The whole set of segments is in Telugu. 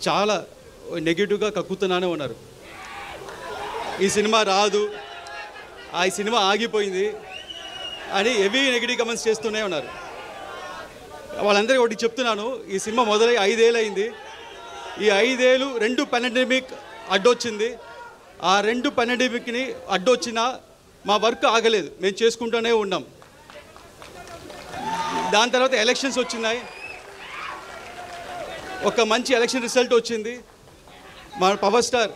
చాలా నెగిటివ్గా కక్కుతున్నానే ఉన్నారు. ఈ సినిమా రాదు, ఈ సినిమా ఆగిపోయింది అని హెవీ నెగిటివ్ కమెంట్స్ చేస్తూనే ఉన్నారు. వాళ్ళందరికీ ఒకటి చెప్తున్నాను, ఈ సినిమా మొదలై 5 ఏళ్ళు అయింది. ఈ 5 ఏళ్ళు 2 పాండమిక్ అడ్డొచ్చింది. ఆ 2 పాండమిక్ని అడ్డొచ్చినా మా వర్క్ ఆగలేదు, మేము చేసుకుంటూనే ఉన్నాం. దాని తర్వాత ఎలక్షన్స్ వచ్చినాయి, ఒక మంచి ఎలక్షన్ రిజల్ట్ వచ్చింది. మా పవర్ స్టార్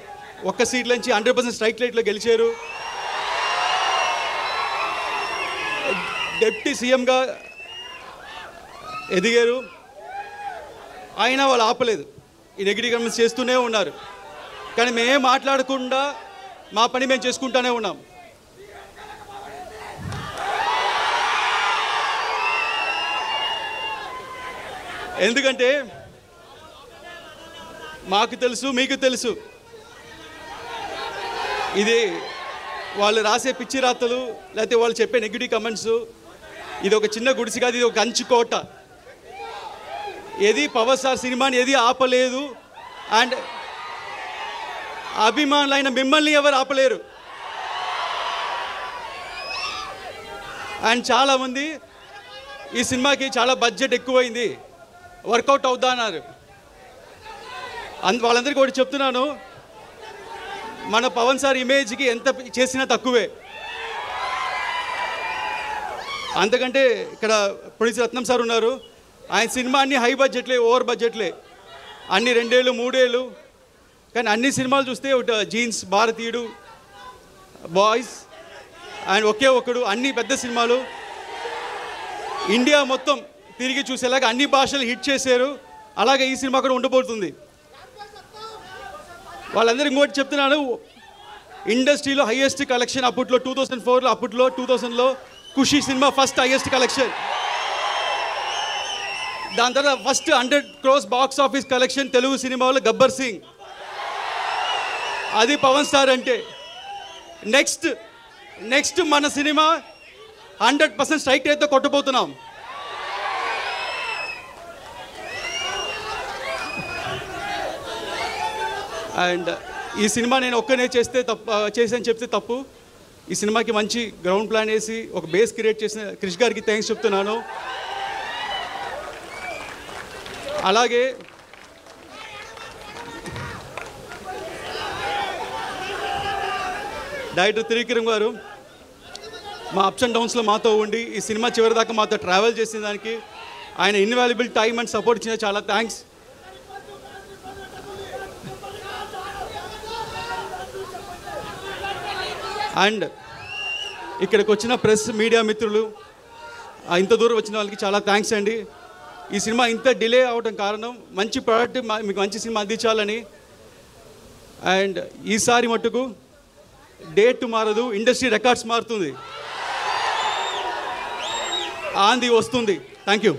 ఒక్క సీట్ నుంచి 100% స్ట్రైక్ రేట్లో గెలిచారు. డిప్యూటీ సీఎంగా ఎదిగారు. అయినా వాళ్ళు ఆపలేదు, ఈ నెగిటివ్ కమెంట్స్ చేస్తూనే ఉన్నారు. కానీ మేమేం మాట్లాడకుండా మా పని మేము చేసుకుంటూనే ఉన్నాం. ఎందుకంటే మాకు తెలుసు, మీకు తెలుసు, ఇది వాళ్ళు రాసే పిచ్చి రాతలు లేకపోతే వాళ్ళు చెప్పే నెగిటివ్ కమెంట్స్, ఇది ఒక చిన్న గుడిసి కాదు, ఇది ఒక కంచుకోట. ఏది పవర్ స్టార్ సినిమాని ఏది ఆపలేదు. అండ్ అభిమానులైన మిమ్మల్ని ఎవరు ఆపలేరు. అండ్ చాలామంది ఈ సినిమాకి చాలా బడ్జెట్ ఎక్కువైంది, వర్కౌట్ అవుద్దా అన్నారు. వాళ్ళందరికీ ఒకటి చెప్తున్నాను, మన పవన్ సార్ ఇమేజ్కి ఎంత చేసినా తక్కువే. అంతకంటే ఇక్కడ ప్రొడ్యూసర్ రత్నం సార్ ఉన్నారు, ఆయన సినిమా అన్ని హై బడ్జెట్లే, ఓవర్ బడ్జెట్లే, అన్ని 2 ఏళ్ళు 3 ఏళ్ళు. కానీ అన్ని సినిమాలు చూస్తే ఒకటి జీన్స్, భారతీయుడు, బాయ్స్ అండ్ ఒకే ఒకడు, అన్ని పెద్ద సినిమాలు ఇండియా మొత్తం తిరిగి చూసేలాగా అన్ని భాషలు హిట్ చేశారు. అలాగే ఈ సినిమా కూడా ఉండబోతుంది. వాళ్ళందరూ ఇంకోటి చెప్తున్నాను, ఇండస్ట్రీలో హైయెస్ట్ కలెక్షన్ అప్పట్లో 2004లో, అప్పట్లో 2000లో ఖుషి సినిమా ఫస్ట్ హైయెస్ట్ కలెక్షన్. దాని తర్వాత first 100 crores box office collection Telugu సినిమాలో గబ్బర్ సింగ్. అది పవన్ స్టార్ అంటే. నెక్స్ట్ మన సినిమా 100% స్ట్రైక్ రేట్తో కొట్టబోతున్నాం. అండ్ ఈ సినిమా నేను ఒక్కనే చేసాను చెప్తే తప్పు. ఈ సినిమాకి మంచి గ్రౌండ్ ప్లాన్ వేసి ఒక బేస్ క్రియేట్ చేసిన క్రిష్ గారికి థ్యాంక్స్ చెప్తున్నాను. అలాగే డైరెక్టర్ త్రివిక్రమ్ గారు మా అప్స్ అండ్ డౌన్స్లో మాతో ఉండి ఈ సినిమా చివరిదాకా మాతో ట్రావెల్ చేసిన దానికి ఆయన ఇన్వాల్యుబుల్ టైం అండ్ సపోర్ట్ ఇచ్చిన చాలా థ్యాంక్స్. అండ్ ఇక్కడికి వచ్చిన ప్రెస్ మీడియా మిత్రులు, ఇంత దూరం వచ్చిన వాళ్ళకి చాలా థ్యాంక్స్ అండి. ఈ సినిమా ఇంత డిలే అవడం కారణం మంచి ప్రోడక్ట్ మీకు మంచి సినిమా అందించాలని. అండ్ ఈసారి మట్టుకు డేట్ మారదు, ఇండస్ట్రీ రికార్డ్స్ మారుతుంది, ఆంది వస్తుంది. Thank you.